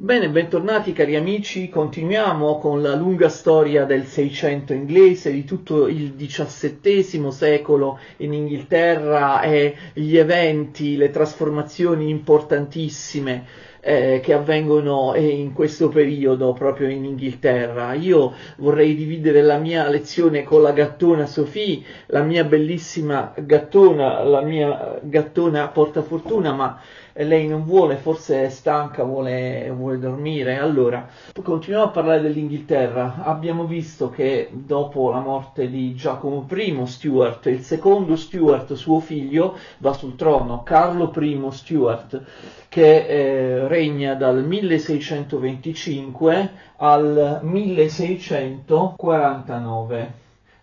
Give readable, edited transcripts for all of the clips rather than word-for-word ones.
Bene, bentornati cari amici, continuiamo con la lunga storia del Seicento inglese, di tutto il XVII secolo in Inghilterra e gli eventi, le trasformazioni importantissime che avvengono in questo periodo proprio in Inghilterra. Io vorrei dividere la mia lezione con la gattona Sophie, la mia bellissima gattona, la mia gattona portafortuna, ma lei non vuole, forse è stanca, vuole dormire. Allora, continuiamo a parlare dell'Inghilterra. Abbiamo visto che dopo la morte di Giacomo I Stuart, il secondo Stuart, suo figlio, va sul trono, Carlo I Stuart, che regna dal 1625 al 1649.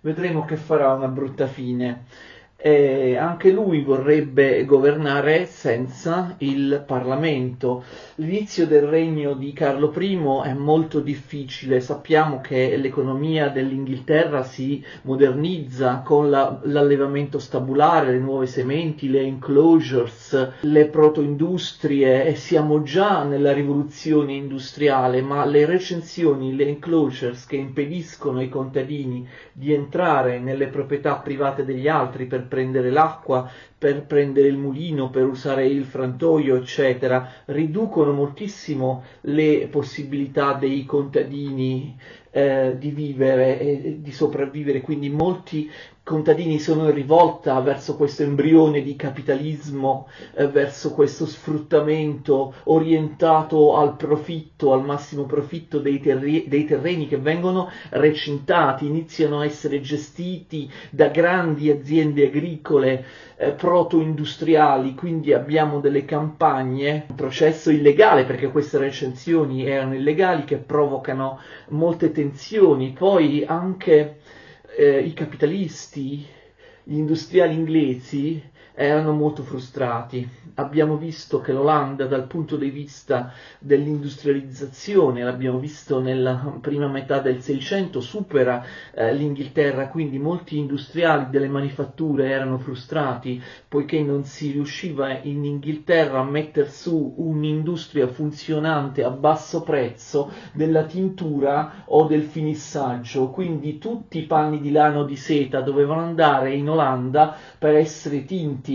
Vedremo che farà una brutta fine. Anche lui vorrebbe governare senza il Parlamento. L'inizio del regno di Carlo I è molto difficile. Sappiamo che l'economia dell'Inghilterra si modernizza con l'allevamento stabulare, le nuove sementi, le enclosures, le protoindustrie, e siamo già nella rivoluzione industriale, ma le recensioni, le enclosures che impediscono ai contadini di entrare nelle proprietà private degli altri per prendere l'acqua, per prendere il mulino, per usare il frantoio, eccetera, riducono moltissimo le possibilità dei contadini di vivere e di sopravvivere, quindi molti contadini sono in rivolta verso questo embrione di capitalismo, verso questo sfruttamento orientato al profitto, al massimo profitto dei terreni che vengono recintati, iniziano a essere gestiti da grandi aziende agricole proto-industriali, quindi abbiamo delle campagne, un processo illegale perché queste recensioni erano illegali, che provocano molte tensioni. Poi anche i capitalisti, gli industriali inglesi erano molto frustrati. Abbiamo visto che l'Olanda, dal punto di vista dell'industrializzazione, l'abbiamo visto nella prima metà del Seicento, supera l'Inghilterra, quindi molti industriali delle manifatture erano frustrati poiché non si riusciva in Inghilterra a mettere su un'industria funzionante a basso prezzo della tintura o del finissaggio, quindi tutti i panni di lano di seta dovevano andare in Olanda per essere tinti,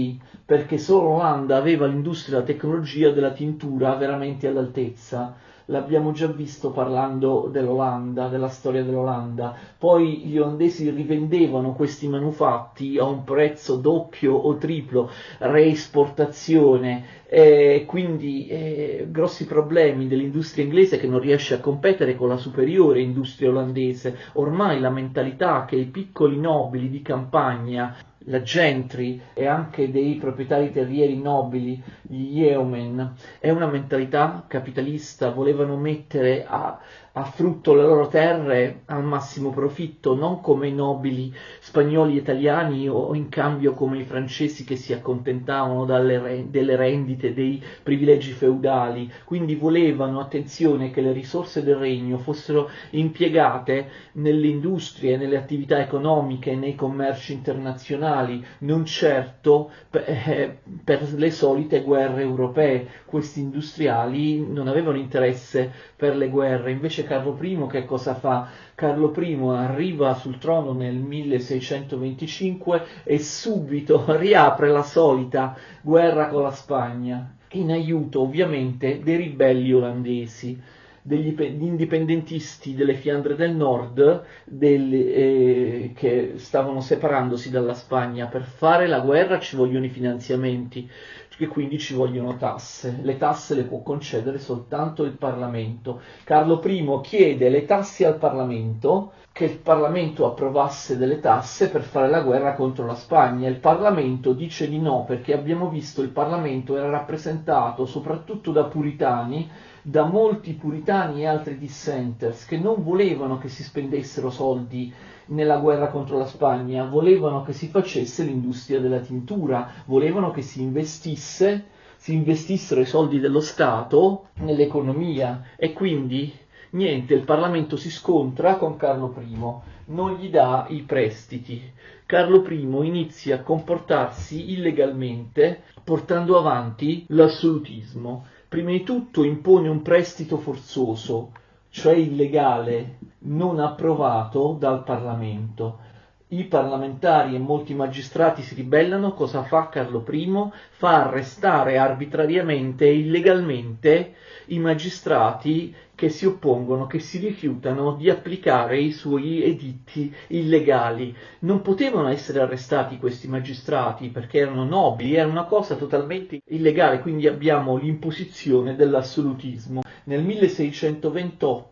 perché solo l'Olanda aveva l'industria e la tecnologia della tintura veramente all'altezza. L'abbiamo già visto parlando dell'Olanda, della storia dell'Olanda. Poi gli olandesi rivendevano questi manufatti a un prezzo doppio o triplo, reesportazione, quindi grossi problemi dell'industria inglese che non riesce a competere con la superiore industria olandese. Ormai la mentalità che i piccoli nobili di campagna, la gentry e anche dei proprietari terrieri nobili, gli yeomen, è una mentalità capitalista, volevano mettere a frutto le loro terre al massimo profitto, non come i nobili spagnoli e italiani o in cambio come i francesi che si accontentavano delle rendite, dei privilegi feudali. Quindi volevano, attenzione, che le risorse del regno fossero impiegate nelle industrie, nelle attività economiche, nei commerci internazionali, non certo per le solite guerre europee. Questi industriali non avevano interesse per le guerre. Invece Carlo I che cosa fa? Carlo I arriva sul trono nel 1625 e subito riapre la solita guerra con la Spagna, in aiuto ovviamente dei ribelli olandesi, degli indipendentisti delle Fiandre del Nord, che stavano separandosi dalla Spagna. Per fare la guerra ci vogliono i finanziamenti, e quindi ci vogliono tasse. Le tasse le può concedere soltanto il Parlamento. Carlo I chiede le tasse al Parlamento, che il Parlamento approvasse delle tasse per fare la guerra contro la Spagna. Il Parlamento dice di no, perché abbiamo visto il Parlamento era rappresentato soprattutto da puritani, da molti puritani e altri dissenters che non volevano che si spendessero soldi nella guerra contro la Spagna, volevano che si facesse l'industria della tintura, volevano che si investissero i soldi dello Stato nell'economia, e quindi niente, il Parlamento si scontra con Carlo I, non gli dà i prestiti. Carlo I inizia a comportarsi illegalmente portando avanti l'assolutismo. Prima di tutto impone un prestito forzoso, cioè illegale, non approvato dal Parlamento. I parlamentari e molti magistrati si ribellano, cosa fa Carlo I? Fa arrestare arbitrariamente e illegalmente i magistrati che si oppongono, che si rifiutano di applicare i suoi editti illegali. Non potevano essere arrestati questi magistrati perché erano nobili, era una cosa totalmente illegale, quindi abbiamo l'imposizione dell'assolutismo. Nel 1628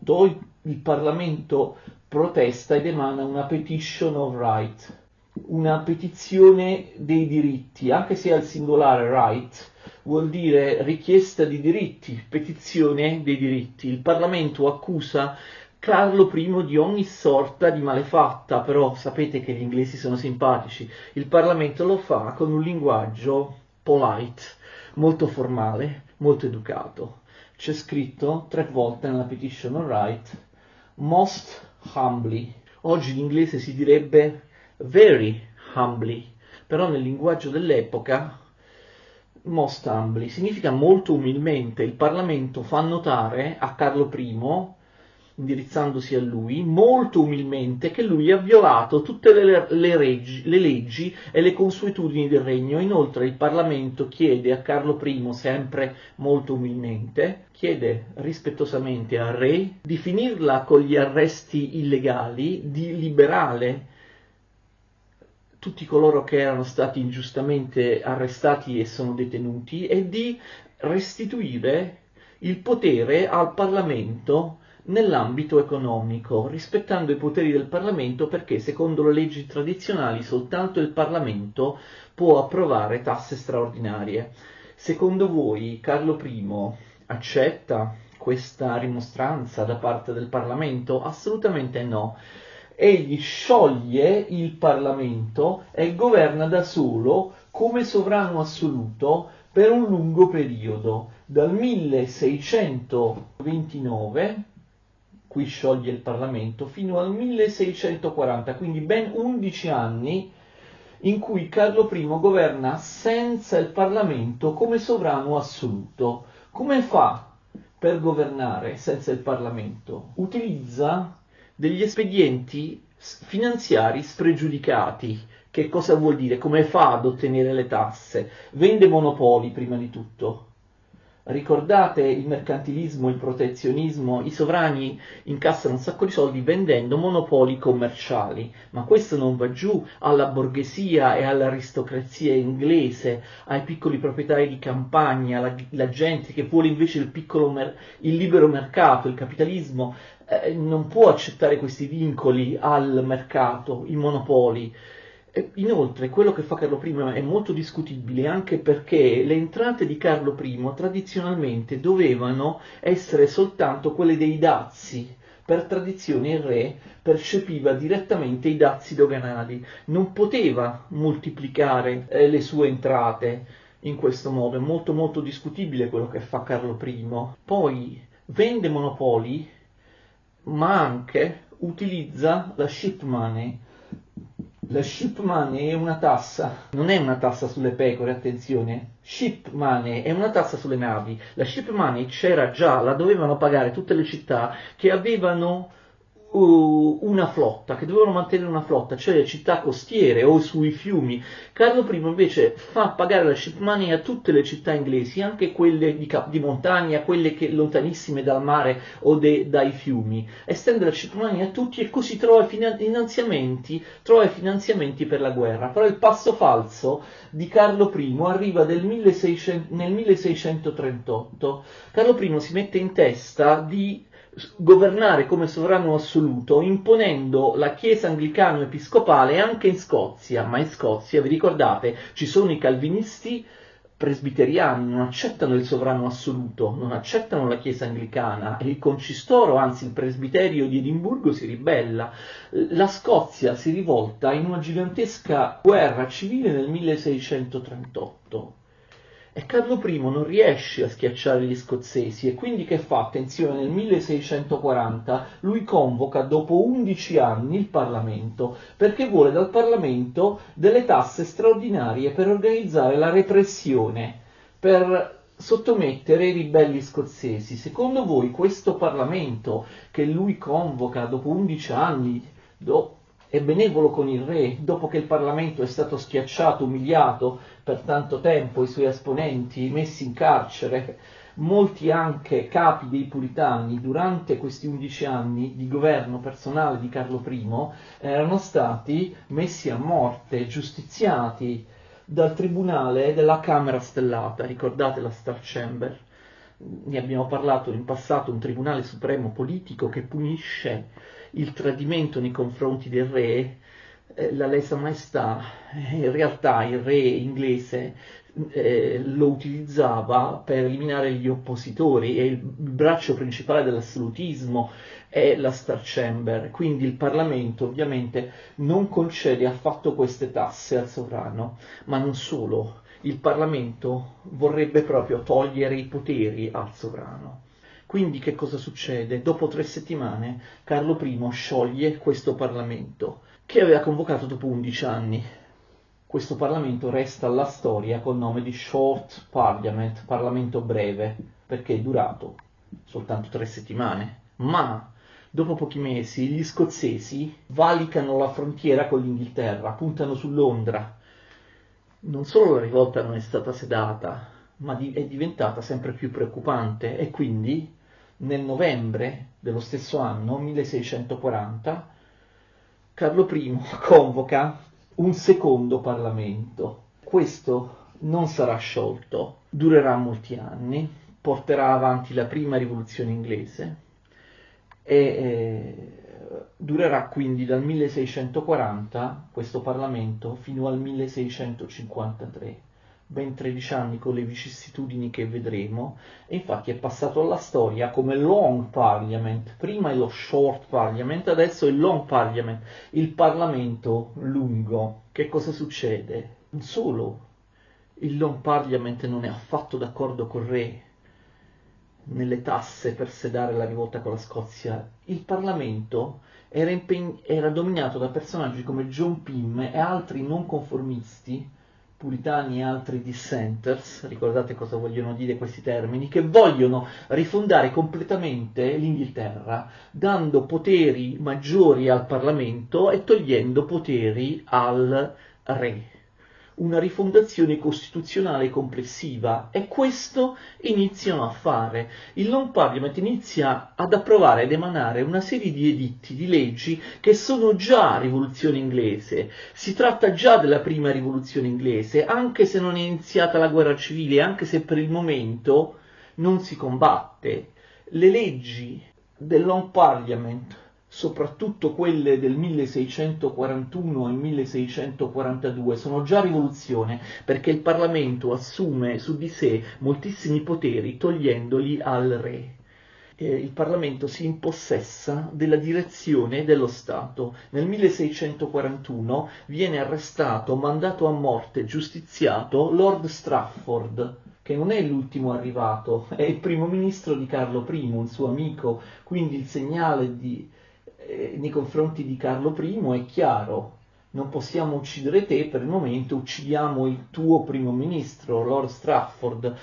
il Parlamento protesta ed emana una petition of right, una petizione dei diritti, anche se al singolare right vuol dire richiesta di diritti, petizione dei diritti. Il Parlamento accusa Carlo I di ogni sorta di malefatta, però sapete che gli inglesi sono simpatici. Il Parlamento lo fa con un linguaggio polite, molto formale, molto educato. C'è scritto 3 volte nella petition of right, most humbly. Oggi in inglese si direbbe very humbly, però nel linguaggio dell'epoca most humbly significa molto umilmente. Il Parlamento fa notare a Carlo I, indirizzandosi a lui, molto umilmente che lui ha violato tutte le leggi e le consuetudini del regno. Inoltre il Parlamento chiede a Carlo I, sempre molto umilmente, chiede rispettosamente al re di finirla con gli arresti illegali, di liberare tutti coloro che erano stati ingiustamente arrestati e sono detenuti e di restituire il potere al Parlamento nell'ambito economico, rispettando i poteri del Parlamento perché secondo le leggi tradizionali soltanto il Parlamento può approvare tasse straordinarie. Secondo voi Carlo I accetta questa rimostranza da parte del Parlamento? Assolutamente no. Egli scioglie il Parlamento e governa da solo come sovrano assoluto per un lungo periodo, dal 1629, qui scioglie il Parlamento, fino al 1640, quindi ben 11 anni in cui Carlo I governa senza il Parlamento come sovrano assoluto. Come fa per governare senza il Parlamento? Utilizza degli espedienti finanziari spregiudicati. Che cosa vuol dire? Come fa ad ottenere le tasse? Vende monopoli prima di tutto. Ricordate il mercantilismo, il protezionismo? I sovrani incassano un sacco di soldi vendendo monopoli commerciali, ma questo non va giù alla borghesia e all'aristocrazia inglese, ai piccoli proprietari di campagna, la gente che vuole invece il libero mercato, il capitalismo, non può accettare questi vincoli al mercato, i monopoli. Inoltre, quello che fa Carlo I è molto discutibile anche perché le entrate di Carlo I tradizionalmente dovevano essere soltanto quelle dei dazi. Per tradizione il re percepiva direttamente i dazi doganali, non poteva moltiplicare le sue entrate in questo modo. È molto molto discutibile quello che fa Carlo I. Poi vende monopoli, ma anche utilizza la ship money. La ship money è una tassa, non è una tassa sulle pecore, attenzione. Ship money è una tassa sulle navi. La ship money c'era già, la dovevano pagare tutte le città che avevano una flotta, che dovevano mantenere una flotta, cioè le città costiere o sui fiumi. Carlo I invece fa pagare la ship money a tutte le città inglesi, anche quelle di montagna, quelle che lontanissime dal mare o dai fiumi. Estende la ship money a tutti e così trova finanziamenti per la guerra. Però il passo falso di Carlo I arriva nel 1638. Carlo I si mette in testa di governare come sovrano assoluto imponendo la chiesa anglicano-episcopale anche in Scozia, ma in Scozia, vi ricordate, ci sono i calvinisti presbiteriani, non accettano il sovrano assoluto, non accettano la chiesa anglicana e il concistoro, anzi il presbiterio di Edimburgo si ribella. La Scozia si rivolta in una gigantesca guerra civile nel 1638. E Carlo I non riesce a schiacciare gli scozzesi e quindi che fa? Attenzione, nel 1640 lui convoca dopo 11 anni il Parlamento perché vuole dal Parlamento delle tasse straordinarie per organizzare la repressione, per sottomettere i ribelli scozzesi. Secondo voi questo Parlamento che lui convoca dopo 11 anni è benevolo con il re, dopo che il Parlamento è stato schiacciato, umiliato per tanto tempo, i suoi esponenti messi in carcere, molti anche capi dei puritani durante questi 11 anni di governo personale di Carlo I erano stati messi a morte, giustiziati dal tribunale della Camera Stellata, ricordate la Star Chamber? Ne abbiamo parlato in passato, un tribunale supremo politico che punisce il tradimento nei confronti del re, la lesa maestà. In realtà il re inglese lo utilizzava per eliminare gli oppositori, e il braccio principale dell'assolutismo è la Star Chamber, quindi il Parlamento ovviamente non concede affatto queste tasse al sovrano, ma non solo, il Parlamento vorrebbe proprio togliere i poteri al sovrano. Quindi che cosa succede? Dopo 3 settimane Carlo I scioglie questo Parlamento, che aveva convocato dopo 11 anni. Questo Parlamento resta alla storia col nome di Short Parliament, Parlamento breve, perché è durato soltanto 3 settimane. Ma dopo pochi mesi gli scozzesi valicano la frontiera con l'Inghilterra, puntano su Londra. Non solo la rivolta non è stata sedata, ma è diventata sempre più preoccupante, e quindi nel novembre dello stesso anno, 1640, Carlo I convoca un secondo Parlamento. Questo non sarà sciolto, durerà molti anni, porterà avanti la prima rivoluzione inglese e durerà quindi dal 1640 questo Parlamento fino al 1653. Ben 13 anni con le vicissitudini che vedremo, e infatti è passato alla storia come Long Parliament. Prima è lo Short Parliament, adesso è il Long Parliament, il Parlamento lungo. Che cosa succede? Non solo il Long Parliament non è affatto d'accordo col re nelle tasse per sedare la rivolta con la Scozia, il Parlamento era dominato da personaggi come John Pym e altri non conformisti, puritani e altri dissenters, ricordate cosa vogliono dire questi termini, che vogliono rifondare completamente l'Inghilterra, dando poteri maggiori al Parlamento e togliendo poteri al re. Una rifondazione costituzionale complessiva, e questo iniziano a fare. Il Long Parliament inizia ad approvare ed emanare una serie di editti, di leggi che sono già rivoluzione inglese. Si tratta già della prima rivoluzione inglese, anche se non è iniziata la guerra civile, anche se per il momento non si combatte. Le leggi del Long Parliament, soprattutto quelle del 1641 e 1642, sono già rivoluzione, perché il Parlamento assume su di sé moltissimi poteri togliendoli al re. Il Parlamento si impossessa della direzione dello Stato. Nel 1641 viene arrestato, mandato a morte, giustiziato Lord Strafford, che non è l'ultimo arrivato, è il primo ministro di Carlo I, un suo amico, quindi il segnale nei confronti di Carlo I è chiaro: non possiamo uccidere te per il momento, uccidiamo il tuo primo ministro, Lord Strafford.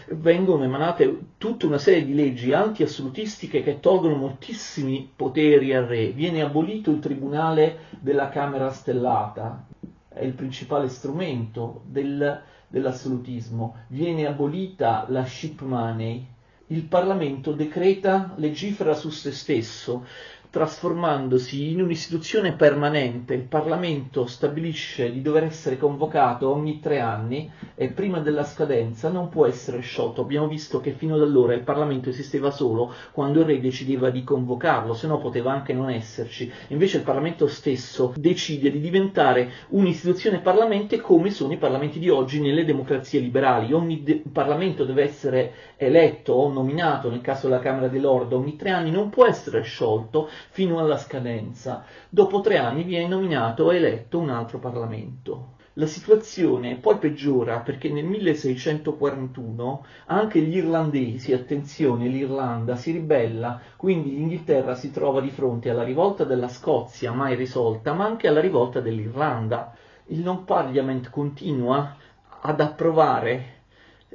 Vengono emanate tutta una serie di leggi anti-assolutistiche che tolgono moltissimi poteri al re. Viene abolito il tribunale della Camera Stellata, è il principale strumento dell'assolutismo. Viene abolita la ship money. Il Parlamento decreta, legifera su se stesso, trasformandosi in un'istituzione permanente. Il Parlamento stabilisce di dover essere convocato ogni 3 anni e prima della scadenza non può essere sciolto. Abbiamo visto che fino ad allora il Parlamento esisteva solo quando il re decideva di convocarlo, se no poteva anche non esserci. Invece il Parlamento stesso decide di diventare un'istituzione parlamente, come sono i parlamenti di oggi nelle democrazie liberali. Ogni Parlamento deve essere eletto o nominato, nel caso della Camera dei Lord, ogni 3 anni, non può essere sciolto fino alla scadenza. Dopo 3 anni viene nominato e eletto un altro Parlamento. La situazione poi peggiora perché nel 1641 anche gli irlandesi, attenzione, l'Irlanda si ribella, quindi l'Inghilterra si trova di fronte alla rivolta della Scozia, mai risolta, ma anche alla rivolta dell'Irlanda. Il Non Parliament continua ad approvare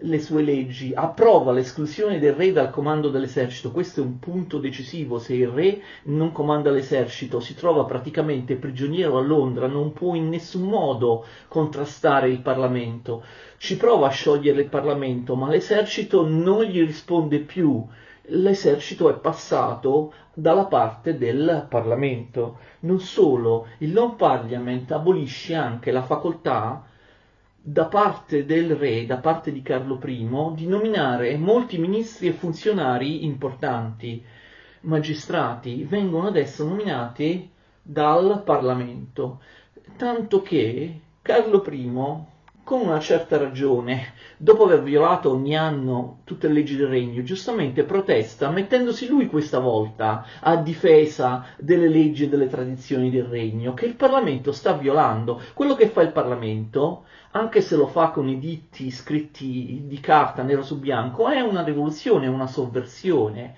le sue leggi, approva l'esclusione del re dal comando dell'esercito. Questo è un punto decisivo: se il re non comanda l'esercito si trova praticamente prigioniero a Londra, non può in nessun modo contrastare il Parlamento. Ci prova a sciogliere il Parlamento, ma l'esercito non gli risponde più. L'esercito è passato dalla parte del Parlamento. Non solo, il Long Parliament abolisce anche la facoltà da parte del re, da parte di Carlo I, di nominare molti ministri e funzionari importanti. Magistrati vengono adesso nominati dal Parlamento, tanto che Carlo I, con una certa ragione, dopo aver violato ogni anno tutte le leggi del regno, giustamente protesta, mettendosi lui questa volta a difesa delle leggi e delle tradizioni del regno, che il Parlamento sta violando. Quello che fa il Parlamento, anche se lo fa con editti scritti di carta nero su bianco, è una rivoluzione, una sovversione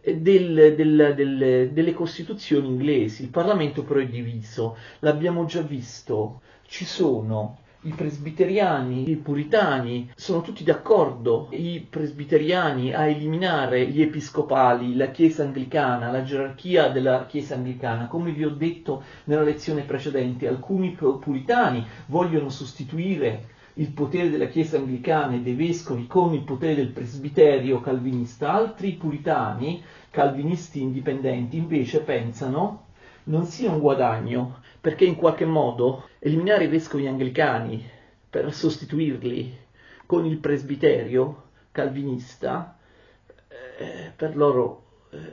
delle costituzioni inglesi. Il Parlamento però è diviso, l'abbiamo già visto, ci sono i presbiteriani, i puritani, sono tutti d'accordo, i presbiteriani a eliminare gli episcopali, la Chiesa anglicana, la gerarchia della Chiesa anglicana. Come vi ho detto nella lezione precedente, alcuni puritani vogliono sostituire il potere della Chiesa anglicana e dei vescovi con il potere del presbiterio calvinista. Altri puritani, calvinisti indipendenti, invece pensano non sia un guadagno, perché in qualche modo eliminare i vescovi anglicani per sostituirli con il presbiterio calvinista, per loro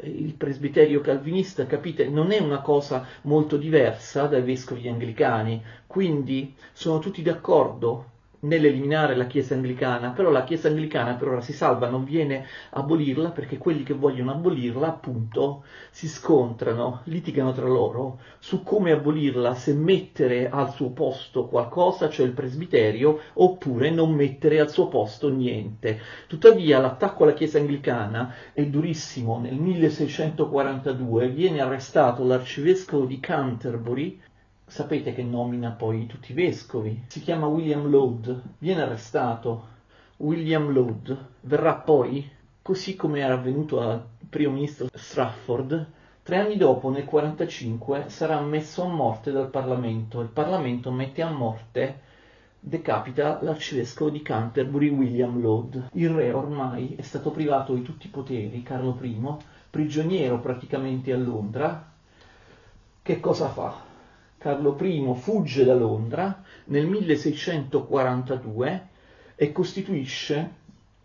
il presbiterio calvinista, capite, non è una cosa molto diversa dai vescovi anglicani, quindi sono tutti d'accordo nell'eliminare la Chiesa anglicana, però la Chiesa anglicana per ora si salva, non viene a abolirla, perché quelli che vogliono abolirla appunto si scontrano, litigano tra loro su come abolirla, se mettere al suo posto qualcosa, cioè il presbiterio, oppure non mettere al suo posto niente. Tuttavia l'attacco alla Chiesa anglicana è durissimo. Nel 1642 viene arrestato l'arcivescovo di Canterbury. Sapete che nomina poi tutti i vescovi. Si chiama William Laud, viene arrestato. William Laud verrà poi, così come era avvenuto al primo ministro Strafford, 3 anni dopo, nel 45, sarà messo a morte dal Parlamento. Il Parlamento mette a morte, decapita l'arcivescovo di Canterbury, William Laud. Il re ormai è stato privato di tutti i poteri, Carlo I, prigioniero praticamente a Londra. Che cosa fa? Carlo I fugge da Londra nel 1642 e costituisce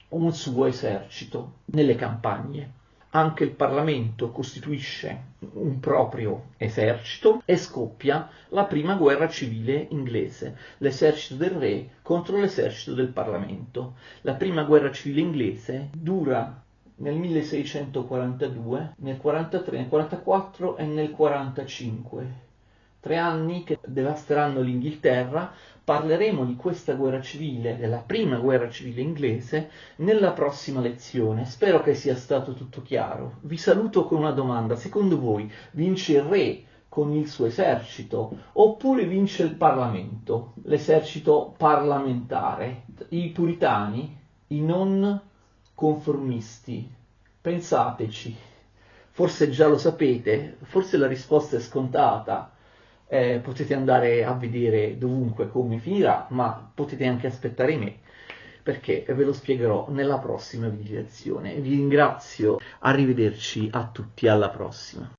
un suo esercito nelle campagne. Anche il Parlamento costituisce un proprio esercito e scoppia la prima guerra civile inglese, l'esercito del re contro l'esercito del Parlamento. La prima guerra civile inglese dura nel 1642, nel 43, nel 44 e nel 45. 3 anni che devasteranno l'Inghilterra. Parleremo di questa guerra civile, della prima guerra civile inglese, nella prossima lezione. Spero che sia stato tutto chiaro. Vi saluto con una domanda: secondo voi vince il re con il suo esercito oppure vince il Parlamento, l'esercito parlamentare, i puritani, i non conformisti? Pensateci, forse già lo sapete, forse la risposta è scontata. Potete andare a vedere dovunque come finirà, ma potete anche aspettare me, perché ve lo spiegherò nella prossima video lezione. Vi ringrazio, arrivederci a tutti, alla prossima.